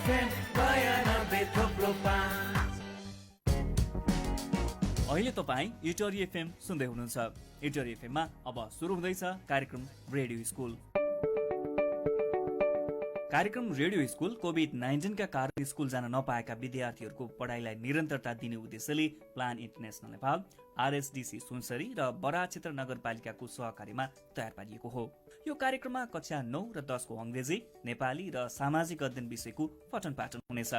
FM 92.5। अहिले तपाईँ इटरी FM सुन्दै हुनुहुन्छ। इटरी एफएममा अब सुरु हुँदैछ कार्यक्रम रेडियो स्कुल। कार्यक्रम रेडियो स्कुल कोभिड-19 का कारण स्कुल जान नपाएका विद्यार्थीहरूको पढाइलाई निरन्तरता दिने उद्देश्यले plan international Nepal, RSDC Sunsari र बडा क्षेत्र नगरपालिकाको सहकार्यमा तयार पारिएको हो। यो कार्यक्रममा कक्षा 9 र 10 को अङ्ग्रेजी, नेपाली र सामाजिक अध्ययन विषयको पठन पाठन हुनेछ।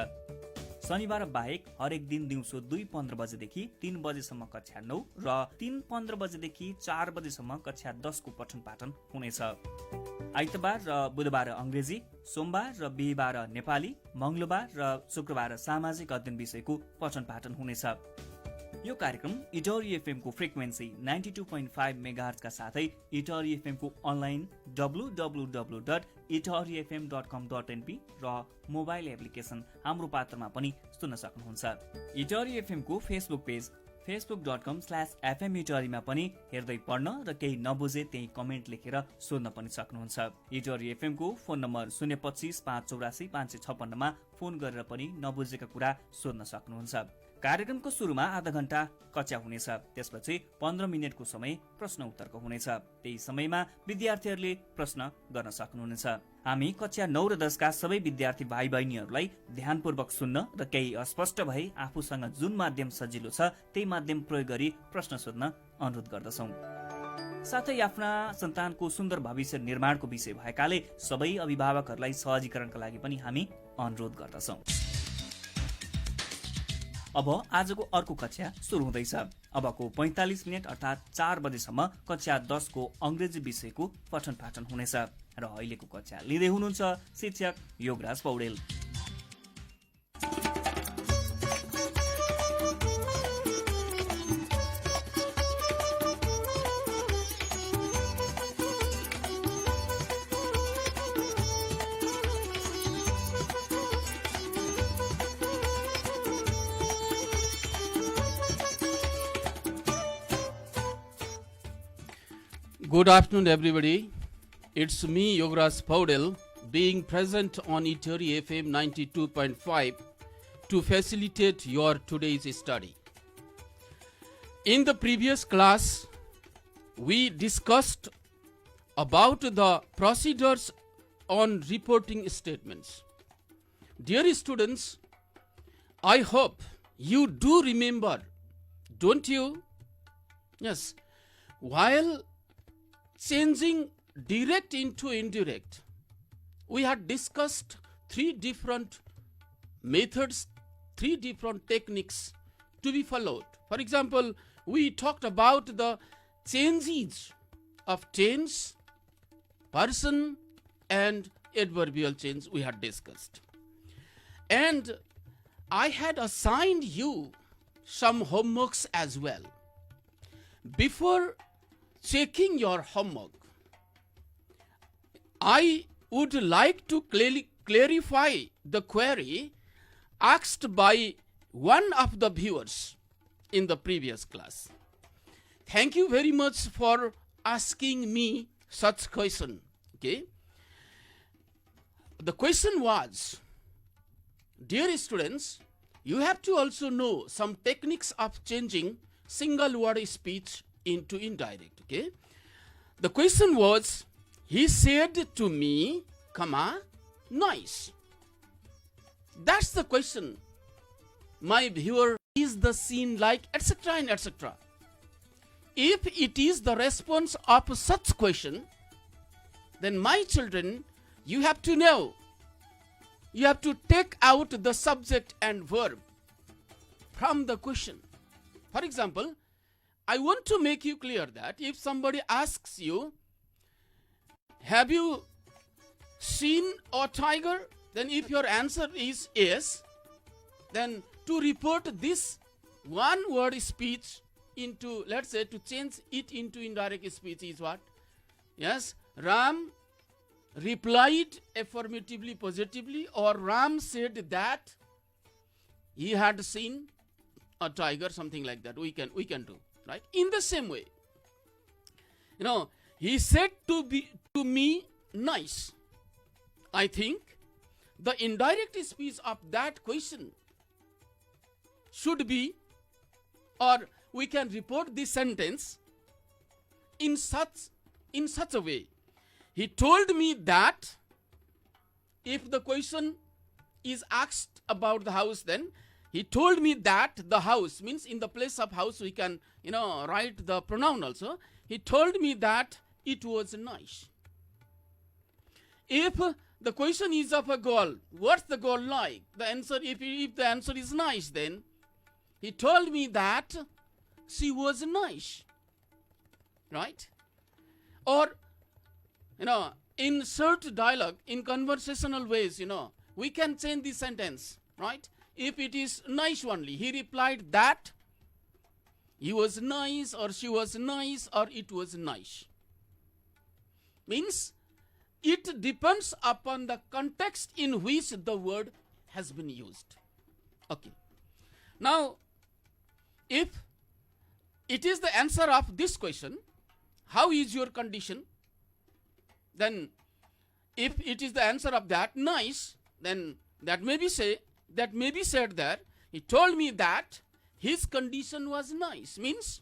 शनिबार बाहेक हरेक दिन दिउँसो 2:15 बजेदेखि 3 बजेसम्म कक्षा 9 र 3:15 बजेदेखि 4 बजेसम्म कक्षा 10 को पठन पाठन हुनेछ। आइतबार र बुधबार अङ्ग्रेजी, सोमबार र बिहिबार नेपाली, मङ्गलबार र शुक्रबार सामाजिक अध्ययन विषयको पठन पाठन हुनेछ। यो कार्यक्रम इटरी एफएम को फ्रिक्वेन्सी 92.5 मेगाहर्ज का साथै इटरी एफएम को अनलाइन www.itarifm.com.np र मोबाइल एप्लिकेसन हाम्रो पात्रमा पनि सुन्न सक्नुहुन्छ। इटरी एफएम को फेसबुक पेज facebook.com/fm इटरीमा पनि हेर्दै पढ्न र केही नबुझे त्यही कमेन्ट लेखेर सोध्न पनि सक्नुहुन्छ। इटरी एफएम को फोन नम्बर 025 584 556 मा फोन गरेर पनि नबुझेका कुरा सोध्न सक्नुहुन्छ। कार्यक्रमको सुरुमा आधा घण्टा कक्षा हुनेछ, त्यसपछि 15 मिनटको समय प्रश्न उत्तरको हुनेछ। त्यही समयमा विद्यार्थीहरूले प्रश्न गर्न सक्नुहुनेछ। हामी कक्षा 9 र 10 का सबै विद्यार्थी भाइ बहिनीहरूलाई ध्यानपूर्वक सुन्न र केही अस्पष्ट भए आफूसँग जुन माध्यम सजिलो छ त्यही माध्यम प्रयोग गरी प्रश्न सोध्न अनुरोध गर्दछौँ। साथै आफ्ना सन्तानको सुन्दर भविष्य निर्माणको विषय भएकाले सबै अभिभावकहरूलाई सहजीकरणका लागि पनि हामी अनुरोध गर्दछौँ। अब आजको अर्को कक्षा सुरु हुँदैछ। अबको 45 मिनट अर्थात् 4 बजेसम्म कक्षा 10 को अङ्ग्रेजी विषयको पठन पाठन हुनेछ र अहिलेको कक्षा लिँदै हुनुहुन्छ शिक्षक Yograj Paudel. Good afternoon, everybody. It's me, Yogaraj Paudel, being present on Ituri FM 92.5 to facilitate your today's study. In the previous class, we discussed about the procedures on reporting statements. Dear students, I hope you do remember, don't you? Yes. While changing direct into indirect, we had discussed 3 different methods, 3 different techniques to be followed. For example, we talked about the changes of tense, person and adverbial change we had discussed. And I had assigned you some homeworks as well. Before checking your homework, I would like to clarify the query asked by one of the viewers in the previous class. Thank you very much for asking me such question. Okay. The question was, dear students, you have to also know some techniques of changing single word speech into indirect. Okay. The question was, he said to me, comma, nice. That's the question. My viewer, is the scene like, etc. and etc. If it is the response of such question, then my children, you have to know, you have to take out the subject and verb from the question. For example, I want to make you clear that if somebody asks you, have you seen a tiger? Then if your answer is yes, then to report this one word speech into, let's say, to change it into indirect speech is what? Yes, Ram replied affirmatively, positively, or Ram said that he had seen a tiger, something like that. We can do. Right? In the same way, he said to me nice. I think the indirect speech of that question should be, or we can report this sentence in such a way. He told me that, if the question is asked about the house, then he told me that the house, means in the place of house we can write the pronoun also. He told me that it was nice. If the question is of a girl, what's the girl like? The answer, if the answer is nice, then he told me that she was nice, right? Or in short dialogue, in conversational ways, we can change the sentence, right? If it is nice only, he replied that he was nice, or she was nice, or it was nice. Means it depends upon the context in which the word has been used. Okay. Now, if it is the answer of this question, how is your condition? Then if it is the answer of that, nice, then that may be said there, he told me that his condition was nice. Means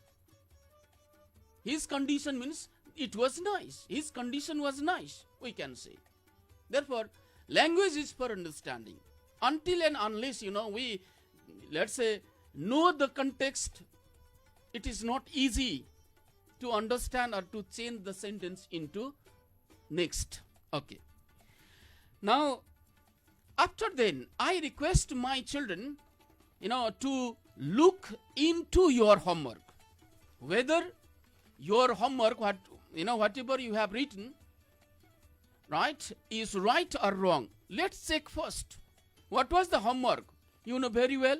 his condition means it was nice. His condition was nice, we can say. Therefore, language is for understanding. Until and unless, we, let's say, know the context, it is not easy to understand or to change the sentence into next. Okay. Now, after then, I request my children, to look into your homework. Whether your homework, whatever you have written, right, is right or wrong. Let's check first. What was the homework? You know very well.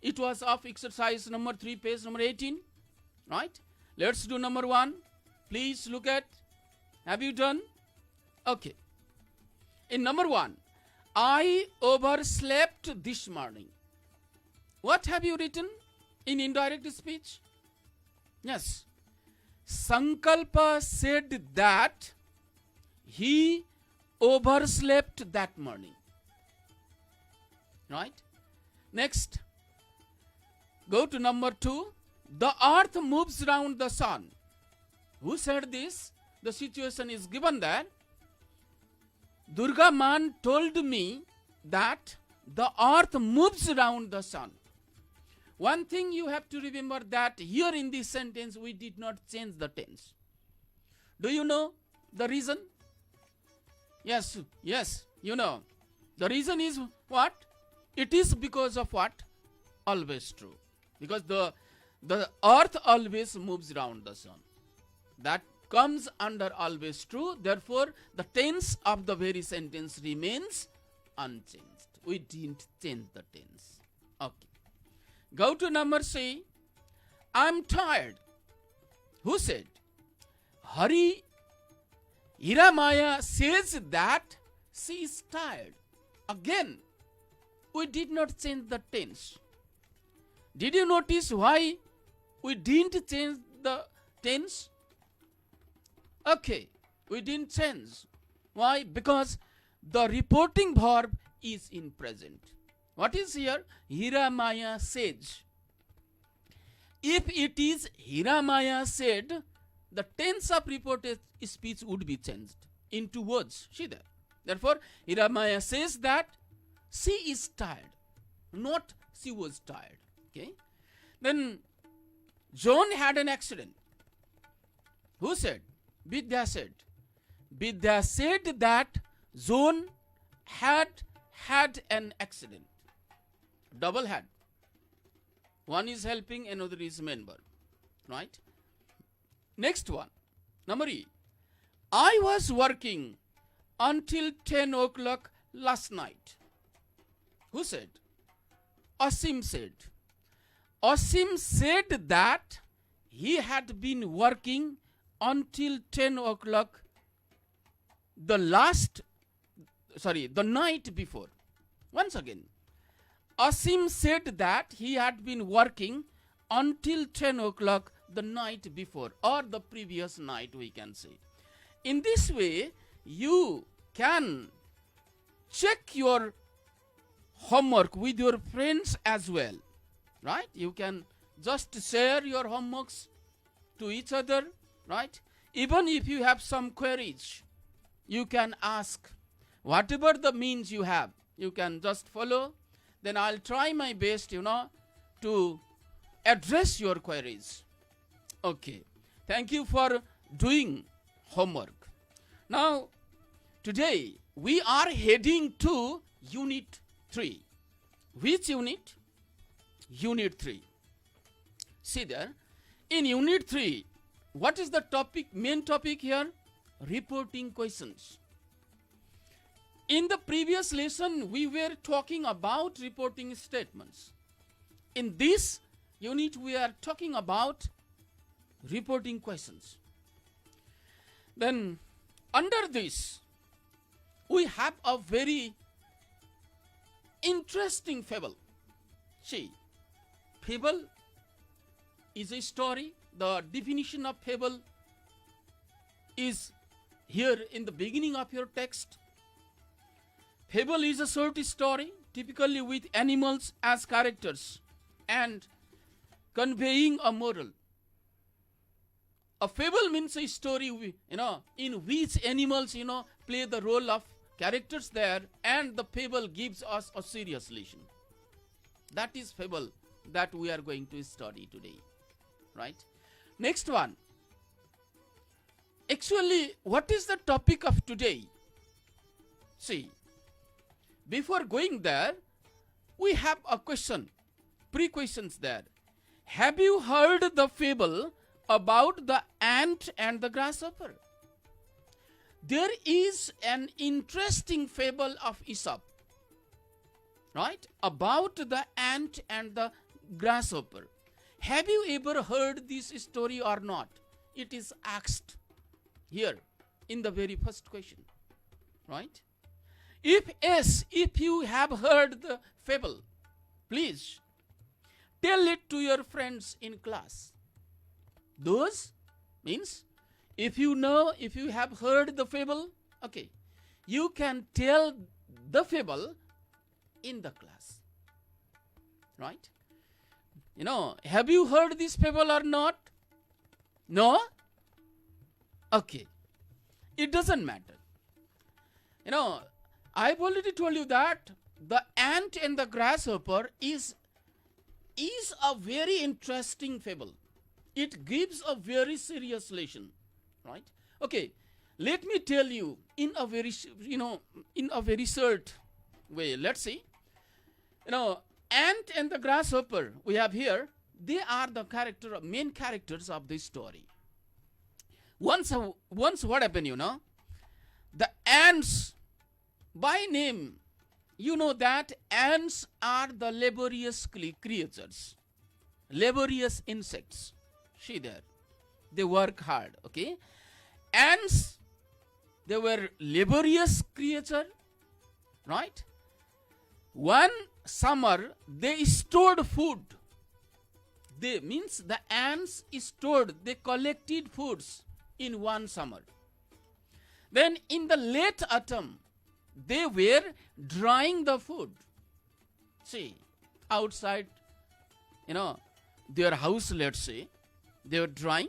It was of exercise number 3, page number 18, right? Let's do number 1. Please look at. Have you done? Okay. In number 1, I overslept this morning. What have you written in indirect speech? Yes. Sankalpa said that he overslept that morning. Right? Next, go to number 2. The earth moves around the sun. Who said this? The situation is given there. Durga Man told me that the earth moves around the sun. One thing you have to remember, that here in this sentence we did not change the tense. Do you know the reason? Yes, you know. The reason is what? It is because of what? Always true. Because the earth always moves around the sun. That comes under always true. Therefore, the tense of the very sentence remains unchanged. We didn't change the tense. Okay. Go to number C. I'm tired. Who said? Hiramaya says that she is tired. Again, we did not change the tense. Did you notice why we didn't change the tense? Okay, we didn't change. Why? Because the reporting verb is in present. What is here? Hiramaya says. If it is Hiramaya said, the tense of reported speech would be changed into words. See there. Therefore, Hiramaya says that she is tired, not she was tired. Okay. Then John had an accident. Who said? Vidya said. Vidya said that John had an accident. Double had. One is helping, another is member. Right? Next one. Number E. I was working until 10 o'clock last night. Who said? Asim said. Asim said that he had been working until 10 o'clock the night before. Once again, Asim said that he had been working until 10 o'clock the night before, or the previous night, we can say. In this way, you can check your homework with your friends as well, right? You can just share your homeworks to each other, right? Even if you have some queries, you can ask. Whatever the means you have, you can just follow. Then I'll try my best, to address your queries. Okay. Thank you for doing homework. Now, today we are heading to Unit 3. Which unit? Unit 3. See there, in Unit 3, what is the topic, main topic here? Reporting questions. In the previous lesson, we were talking about reporting statements. In this unit, we are talking about reporting questions. Then, under this, we have a very interesting fable. See, fable is a story. The definition of fable is here in the beginning of your text. Fable is a short story, typically with animals as characters and conveying a moral. A fable means a story, in which animals, play the role of characters there, and the fable gives us a serious lesson. That is fable that we are going to study today, right? Next one. Actually, what is the topic of today? See, before going there, we have a question, pre-questions there. Have you heard the fable about the ant and the grasshopper? There is an interesting fable of Aesop, right? About the ant and the grasshopper. Have you ever heard this story or not? It is asked here in the very first question, right? If yes, if you have heard the fable, please tell it to your friends in class. Those means if you have heard the fable, okay, you can tell the fable in the class, right? Have you heard this fable or not? No? Okay. It doesn't matter. I've already told you that the ant and the grasshopper is a very interesting fable. It gives a very serious lesson, right? Okay, let me tell you in a very short way. Let's see. Ant and the grasshopper we have here, they are the main characters of this story. Once what happened, the ants, by name, that ants are the laborious creatures, laborious insects. See there, they work hard, okay? Ants, they were laborious creature, right? One summer, they stored food. The ants they collected foods in one summer. Then in the late autumn, they were drying the food. See, outside, their house, let's say, they were drying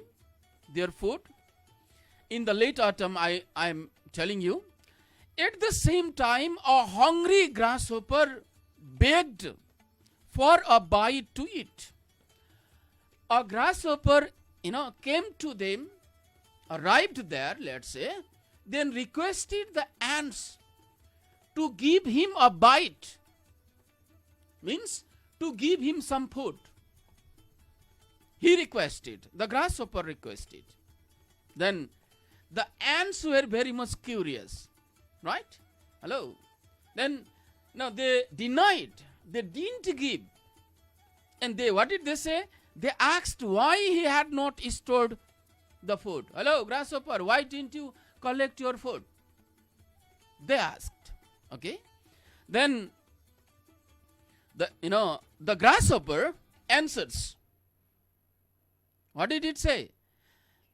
their food. In the late autumn, I'm telling you, at the same time, a hungry grasshopper begged for a bite to eat. A grasshopper, came to them, arrived there, let's say, then requested the ants to give him a bite. Means to give him some food. He requested, the grasshopper requested. Then the ants were very much curious, right? Hello. Then now they denied, they didn't give. And what did they say? They asked why he had not stored the food. Hello, grasshopper, why didn't you collect your food? They asked. Okay. Then the grasshopper answers. What did it say?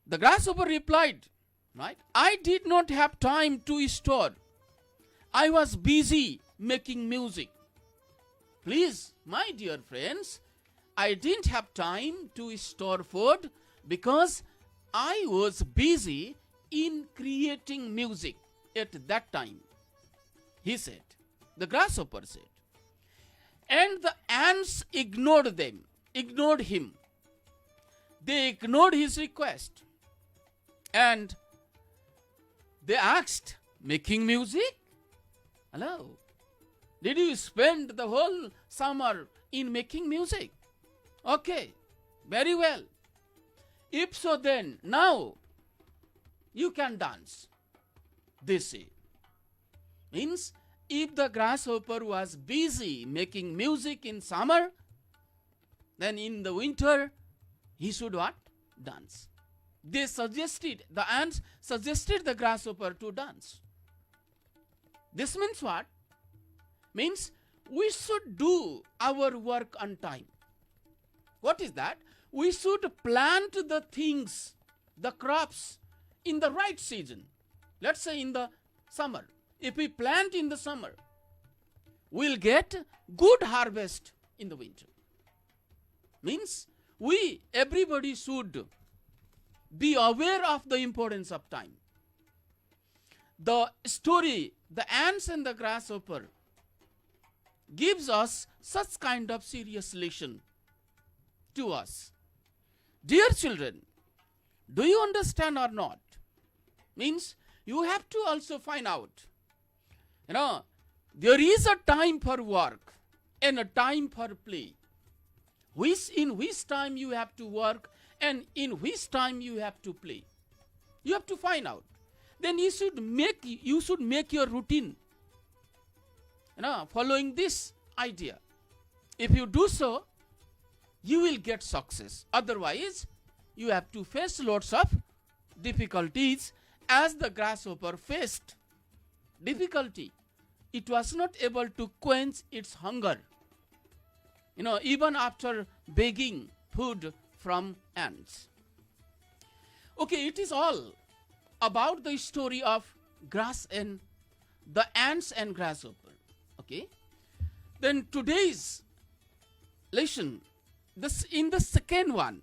The grasshopper replied, right? I did not have time to store. I was busy making music. Please, my dear friends, I didn't have time to store food because I was busy in creating music at that time. He said, the grasshopper said. And the ants ignored him. They ignored his request. And they asked, making music? Hello. Did you spend the whole summer in making music? Okay, very well. If so, then now you can dance, they say. Means if the grasshopper was busy making music in summer, then in the winter he should what? Dance. The ants suggested the grasshopper to dance. This means what? Means we should do our work on time. What is that? We should plant the things, the crops, in the right season. Let's say in the summer. If we plant in the summer, we'll get good harvest in the winter. Means everybody should be aware of the importance of time. The story, the ants and the grasshopper, gives us such kind of serious lesson to us. Dear children, do you understand or not? Means you have to also find out. There is a time for work and a time for play. In which time you have to work and in which time you have to play. You have to find out. Then you should make your routine, following this idea. If you do so, you will get success. Otherwise, you have to face lots of difficulties, as the grasshopper faced difficulty. It was not able to quench its hunger, even after begging food from ants. Okay, it is all about the story of the ants and grasshopper. Okay, then today's lesson, in the second one,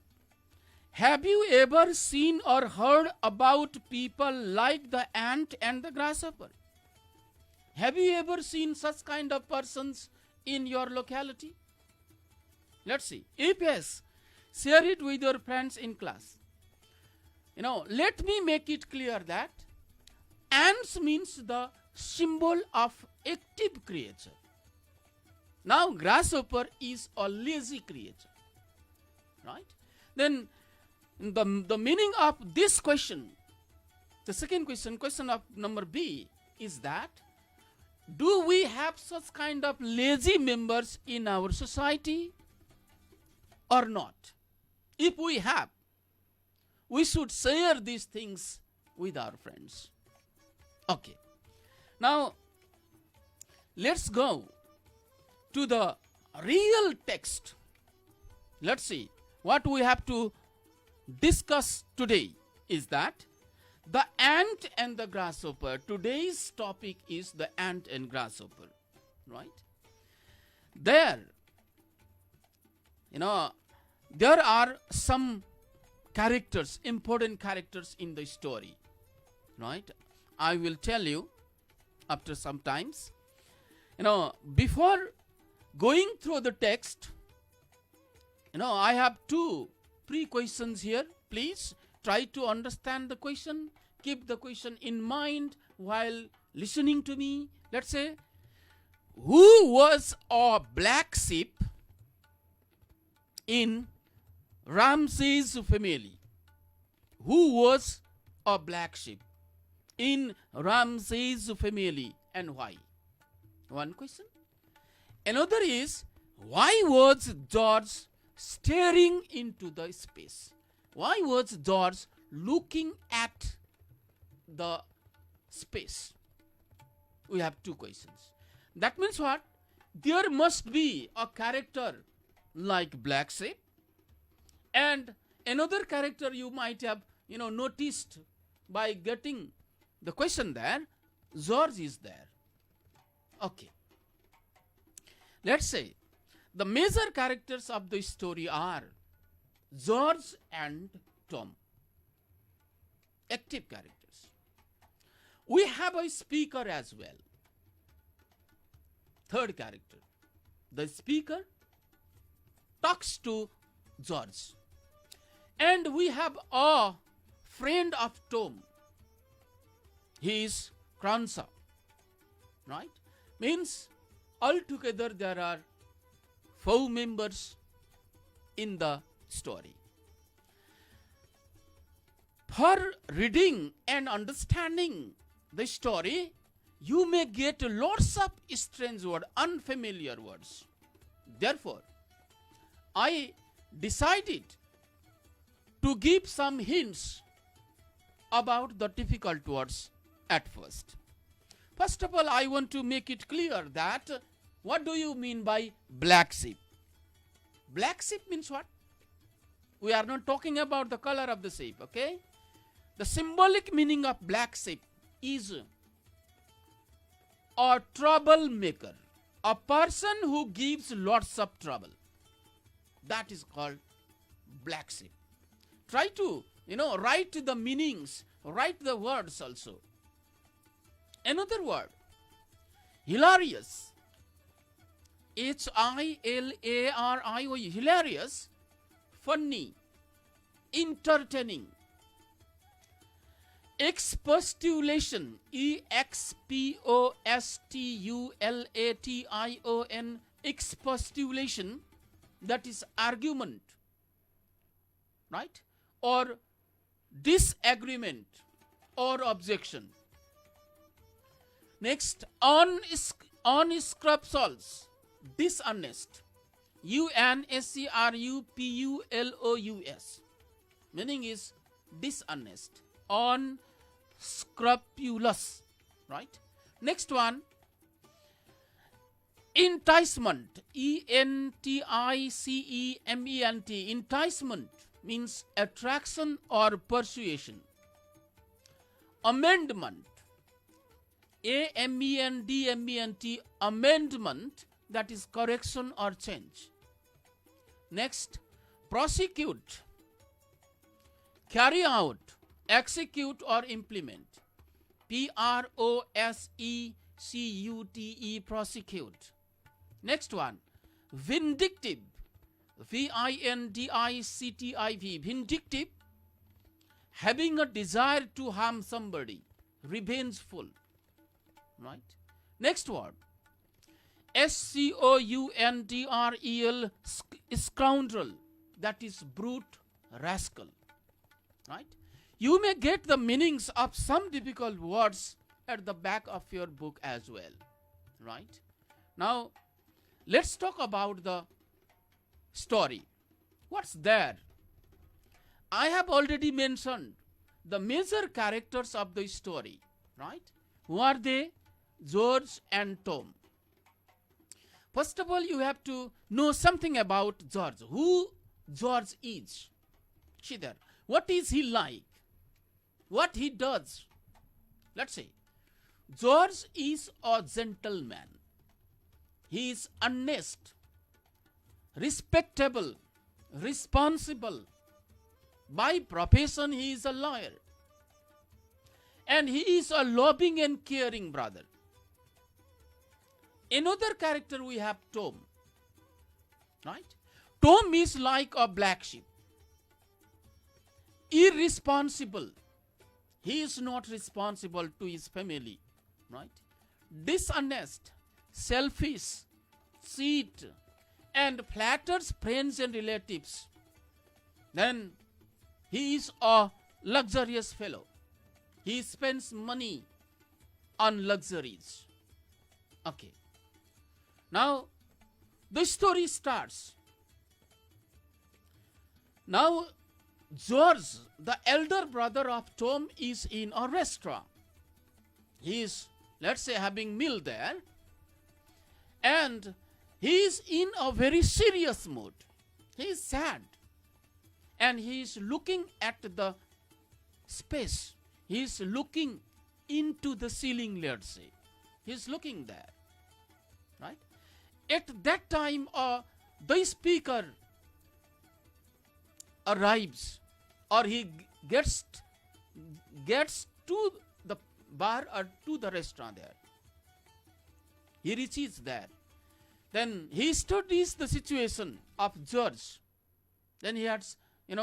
have you ever seen or heard about people like the ant and the grasshopper? Have you ever seen such kind of persons in your locality? Let's see. If yes, share it with your friends in class. Let me make it clear that ants means the symbol of active creature. Now grasshopper is a lazy creature, right? Then the meaning of this question, the second question of number B, is that do we have such kind of lazy members in our society or not? If we have, we should share these things with our friends. Okay. Now, let's go to the real text. Let's see. What we have to discuss today is that the ant and the grasshopper. Today's topic is the ant and grasshopper, right? There are some characters, important characters in the story, right? I will tell you after some times. Before going through the text, I have two pre-questions here. Please try to understand the question. Keep the question in mind while listening to me. Let's say, who was a black sheep in Ramses' family? Who was a black sheep in Ramses' family and why? One question. Another is, why was George staring into the space? Why was George looking at the space? We have two questions. That means what? There must be a character like black sheep, and another character you might have noticed by getting the question there. George is there. Okay. Let's say the major characters of the story are George and Tom. Active characters. We have a speaker as well. Third character. The speaker talks to George. And we have a friend of Tom. He is Kransa. Right? Means altogether there are 4 members in the story. For reading and understanding the story, you may get lots of strange words, unfamiliar words. Therefore, I decided to give some hints about the difficult words at first. First of all, I want to make it clear that what do you mean by black sheep? Black sheep means what? We are not talking about the color of the sheep, okay? The symbolic meaning of black sheep is a troublemaker, a person who gives lots of trouble. That is called black sheep. Try to, write the meanings, write the words also. Another word, hilarious. Hilarious, hilarious, funny, entertaining. Expostulation, expostulation, expostulation, that is argument, right? Or disagreement or objection. Next, unscrupulous, dishonest, unscrupulous, meaning is dishonest, unscrupulous, right? Next one, enticement, enticement, enticement means attraction or persuasion. Amendment, amendment, amendment, that is correction or change. Next, prosecute, carry out, execute or implement. prosecute, prosecute. Next one, vindictive, vindictive, vindictive, having a desire to harm somebody, revengeful, right? Next word, scoundrel, scoundrel, that is brute, rascal, right? You may get the meanings of some difficult words at the back of your book as well, right? Now, let's talk about the story. What's there? I have already mentioned the major characters of the story, right? Who are they? George and Tom. First of all, you have to know something about George. Who George is. See there. What is he like? What he does? Let's say, George is a gentleman. He is honest, respectable, responsible. By profession, he is a lawyer. And he is a loving and caring brother. Another character we have Tom. Right? Tom is like a black sheep. Irresponsible. He is not responsible to his family. Right? Dishonest, selfish, cheat, and flatters friends and relatives. Then he is a luxurious fellow. He spends money on luxuries. Okay. Now, the story starts. Now, George, the elder brother of Tom, is in a restaurant. He is, let's say, having meal there. And he is in a very serious mood. He is sad. And he is looking at the space. He is looking into the ceiling, let's say. He is looking there. At that time, the speaker arrives, or he gets to the bar or to the restaurant there. He reaches there. Then he studies the situation of George. Then he had,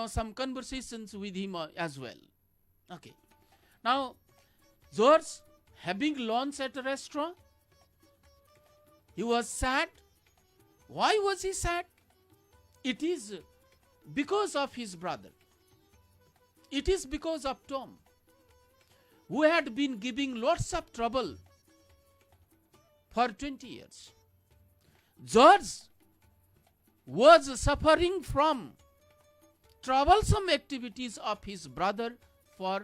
some conversations with him as well. Okay. Now, George, having lunch at a restaurant, he was sad. Why was he sad? It is because of his brother. It is because of Tom, who had been giving lots of trouble for 20 years. George was suffering from troublesome activities of his brother for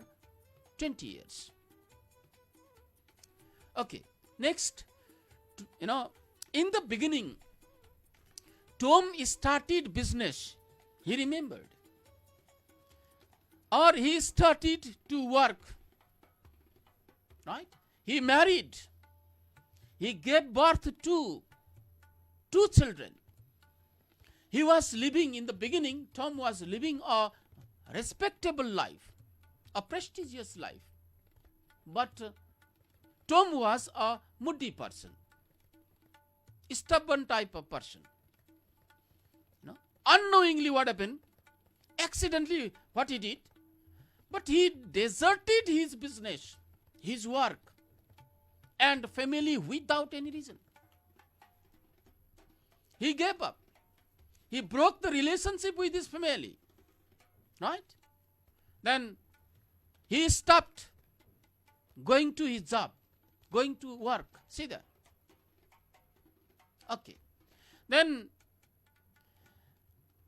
20 years. Okay, next, in the beginning, Tom started business, he remembered. Or he started to work, right? He married. He gave birth to 2 children. He was living, in the beginning, Tom was living a respectable life, a prestigious life. But Tom was a moody person, stubborn type of person. Unknowingly what happened? Accidentally what he did? But he deserted his business, his work, and family without any reason. He gave up. He broke the relationship with his family. Right? Then he stopped going to his job, going to work. See that? Okay. Then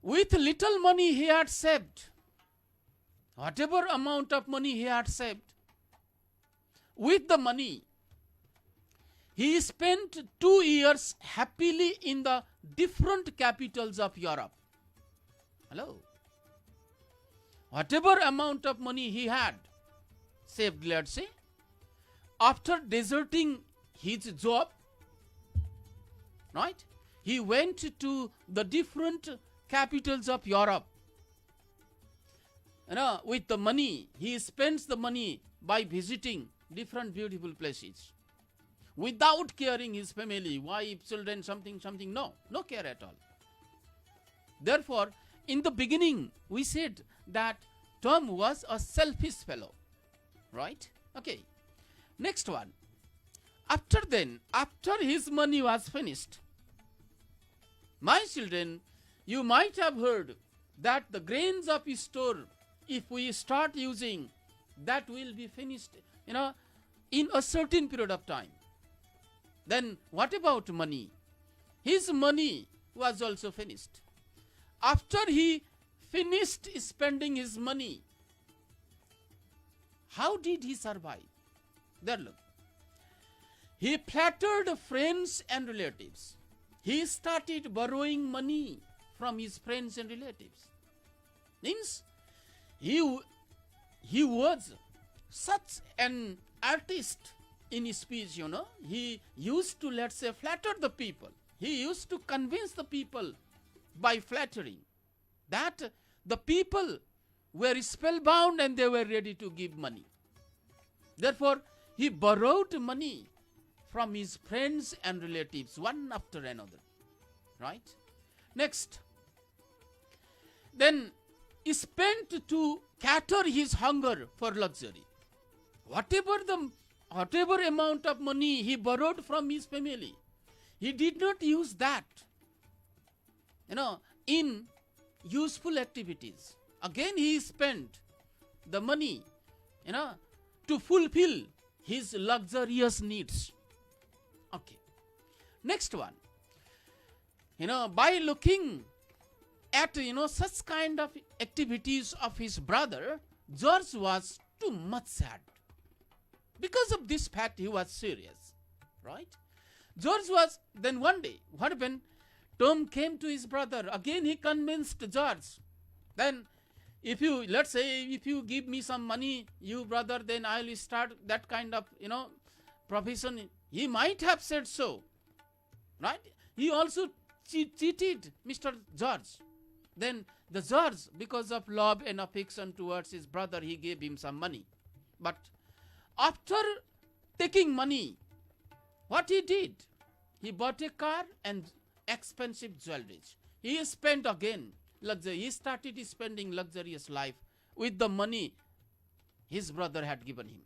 with little money he had saved, whatever amount of money he had saved, with the money, he spent 2 years happily in the different capitals of Europe. Hello. Whatever amount of money he had saved, let's say, after deserting his job, right, he went to the different capitals of Europe. With the money, he spends the money by visiting different beautiful places, without caring his family, wife, children, something, no care at all. Therefore, in the beginning, we said that Tom was a selfish fellow, right? Okay. Next one. After his money was finished, my children, you might have heard that the grains of his store, if we start using, that will be finished, in a certain period of time. Then what about money? His money was also finished. After he finished spending his money, how did he survive? There, look. He flattered friends and relatives. He started borrowing money from his friends and relatives. Means he was such an artist in his speech, He used to, let's say, flatter the people. He used to convince the people by flattering that the people were spellbound and they were ready to give money. Therefore, he borrowed money from his friends and relatives, one after another. Right? Next. Then he spent to cater his hunger for luxury. Whatever amount of money he borrowed from his family, he did not use that, in useful activities. Again, he spent the money, to fulfill his luxurious needs. Okay. Next one. By looking at, such kind of activities of his brother, George was too much sad. Because of this fact, he was serious, right? George was, then one day, what happened? Tom came to his brother. Again, he convinced George. Then, let's say, if you give me some money, you brother, then I will start that kind of, profession. He might have said so, right? he also cheated Mr. George. Then the George, because of love and affection towards his brother, he gave him some money. But after taking money, what he did? He bought a car and expensive jewelry. He spent again luxury. He started spending luxurious life with the money his brother had given him.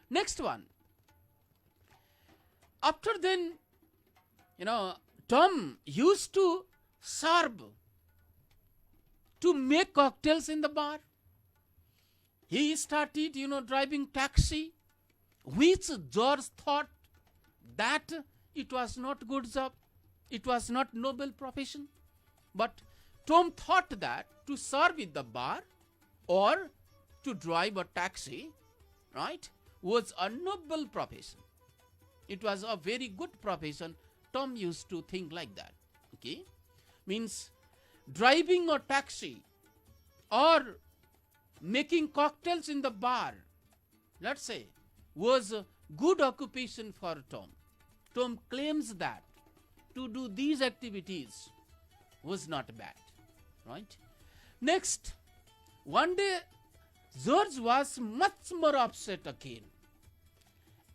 Next one. After then, Tom used to serve, to make cocktails in the bar. He started, driving taxi, which George thought that it was not good job, it was not noble profession. But Tom thought that to serve in the bar or to drive a taxi, right, was a noble profession. It was a very good profession. Tom used to think like that. Okay, means driving a taxi or making cocktails in the bar, let's say, was a good occupation for Tom. Tom claims that to do these activities was not bad, right? Next, one day George was much more upset again,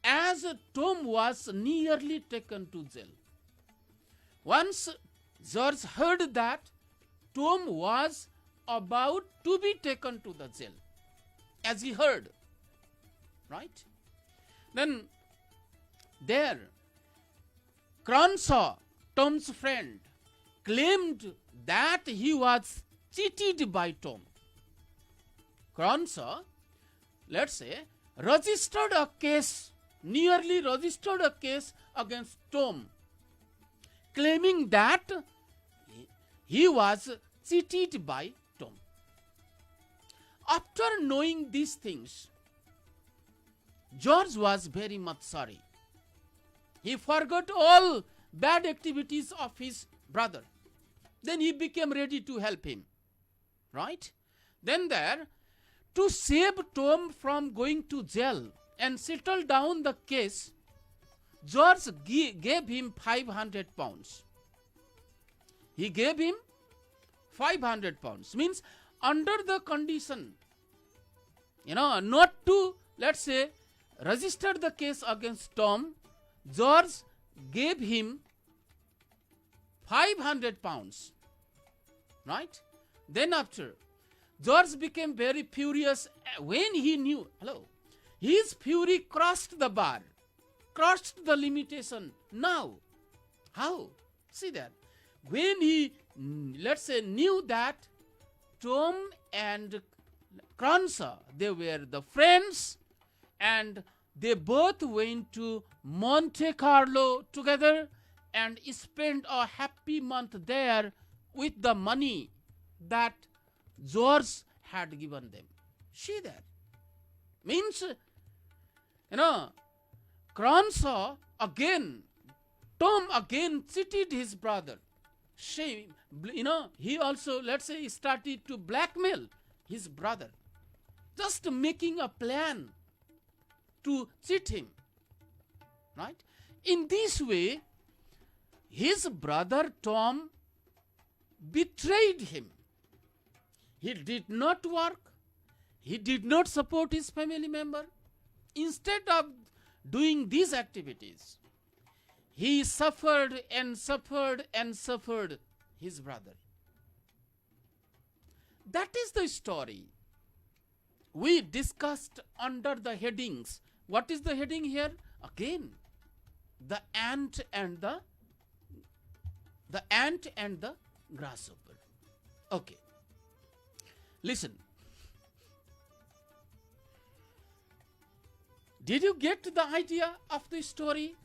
as Tom was nearly taken to jail. Once George heard that Tom was about to be taken to the jail, as he heard, right? Then there, Cronshaw, Tom's friend, claimed that he was cheated by Tom. Cronshaw, let's say, nearly registered a case against Tom, claiming that he was cheated by Tom. After knowing these things, George was very much sorry. He forgot all bad activities of his brother. Then he became ready to help him, right? Then there, to save Tom from going to jail and settle down the case, George gave him 500 pounds. He gave him 500 pounds. Means under the condition, not to, let's say, register the case against Tom, George gave him 500 pounds. Right? Then after, George became very furious when he knew, his fury crossed the bar, crossed the limitation. Now, how? See that. When he, let's say, knew that Tom and Cronshaw, they were the friends, and they both went to Monte Carlo together and spent a happy month there with the money that George had given them. See that? Means, Cronshaw again, Tom again cheated his brother. Shame, he also, let's say, started to blackmail his brother, just making a plan to cheat him, right? In this way, his brother Tom betrayed him. He did not work. He did not support his family member. Instead of doing these activities, he suffered and suffered and suffered his brother. That is the story we discussed under the headings. What is the heading here? Again, the ant and the grasshopper. Okay. Listen. Did you get the idea of the story?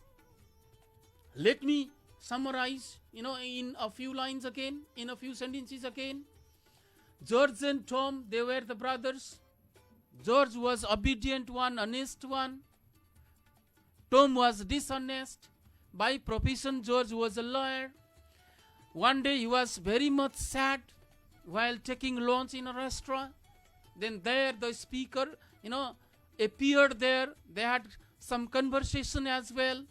Let me summarize, in a few lines again, in a few sentences again. George and Tom, they were the brothers. George was obedient one, honest one. Tom was dishonest. By profession, George was a lawyer. One day he was very much sad while taking lunch in a restaurant. Then there the speaker, appeared there. They had some conversation as well.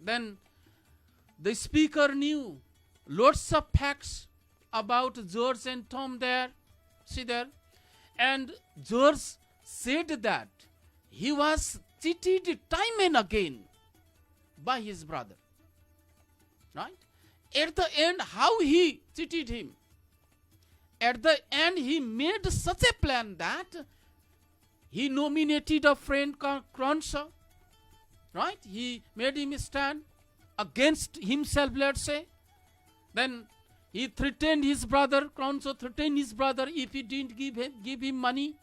Then The speaker knew lots of facts about George and Tom there. See there? And George said that he was cheated time and again by his brother. Right? At the end, how he cheated him? At the end, he made such a plan that he nominated a friend Cronshaw. Right? He made him stand against himself, let's say. Then he threatened his brother, Cronshaw threatened his brother, if he didn't give him money.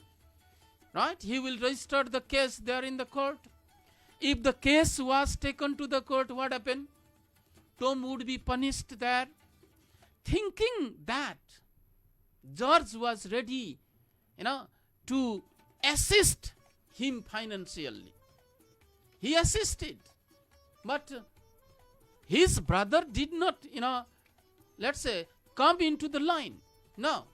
Right? He will register the case there in the court. If the case was taken to the court, what happened? Tom would be punished there. Thinking that George was ready, to assist him financially. He assisted. But his brother did not, let's say, come into the line. No.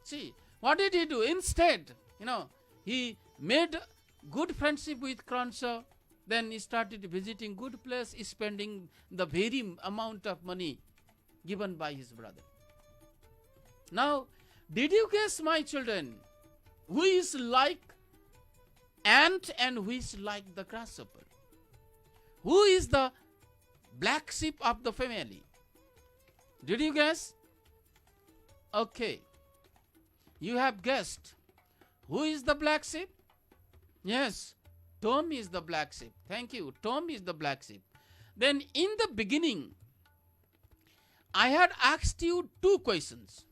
See, what did he do? Instead, he made good friendship with Cronshaw. Then he started visiting good place, spending the very amount of money given by his brother. Now, did you guess, my children, who is like ant and who is like the grasshopper? Who is the black sheep of the family? Did you guess? Okay. You have guessed. Who is the black sheep? Yes, Tom is the black sheep. Thank you. Tom is the black sheep. Then in the beginning, I had asked you two questions.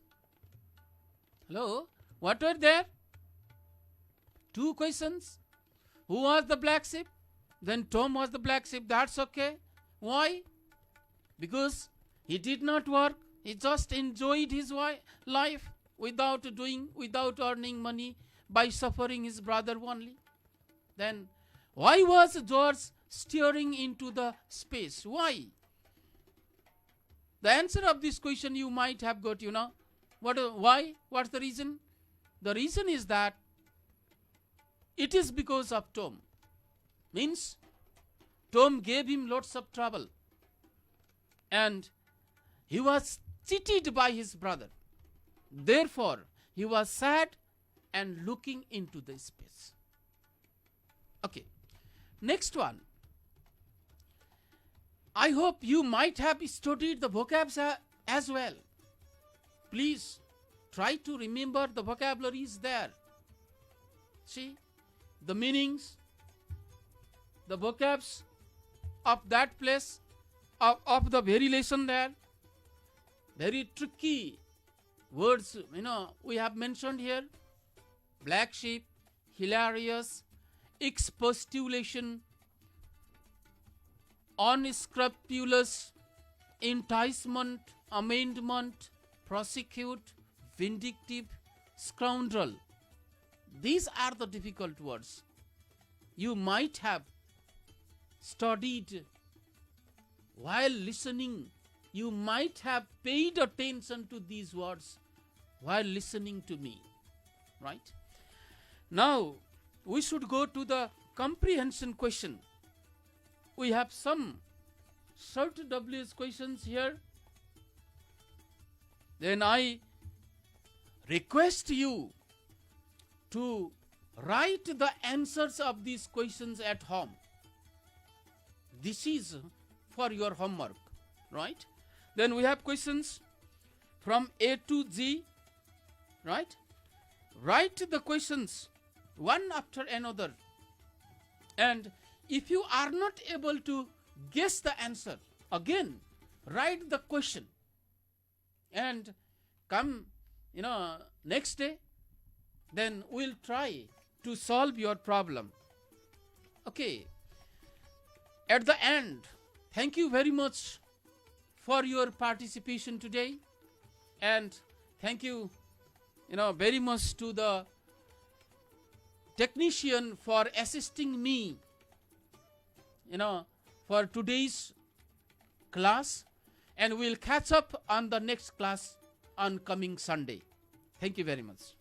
Hello? What were there? Two questions. Who was the black sheep? Then Tom was the black sheep. That's okay. Why? Because he did not work. He just enjoyed his life without earning money, by suffering his brother only. Then why was George steering into the space? Why? The answer of this question you might have got, Why? What's the reason? The reason is that it is because of Tom. Means Tom gave him lots of trouble. And he was cheated by his brother. Therefore, he was sad and looking into the space. Okay. Next one. I hope you might have studied the vocabs as well. Please try to remember the vocabularies there. See the meanings, the vocabs of that place, of the very lesson there. Very tricky words, we have mentioned here. Black sheep, hilarious, expostulation, unscrupulous, enticement, amendment, prosecute, vindictive, scoundrel. These are the difficult words. You might have studied while listening. You might have paid attention to these words while listening to me. Right? Now, we should go to the comprehension question. We have some short WS questions here. Then I request you to write the answers of these questions at home. This is for your homework, right? Then we have questions from A to G, right? Write the questions one after another. And if you are not able to guess the answer, again, write the question. And come, next day, then we'll try to solve your problem. Okay. At the end, thank you very much for your participation today. And thank you, very much to the technician for assisting me, for today's class. And we'll catch up on the next class on coming Sunday. Thank you very much.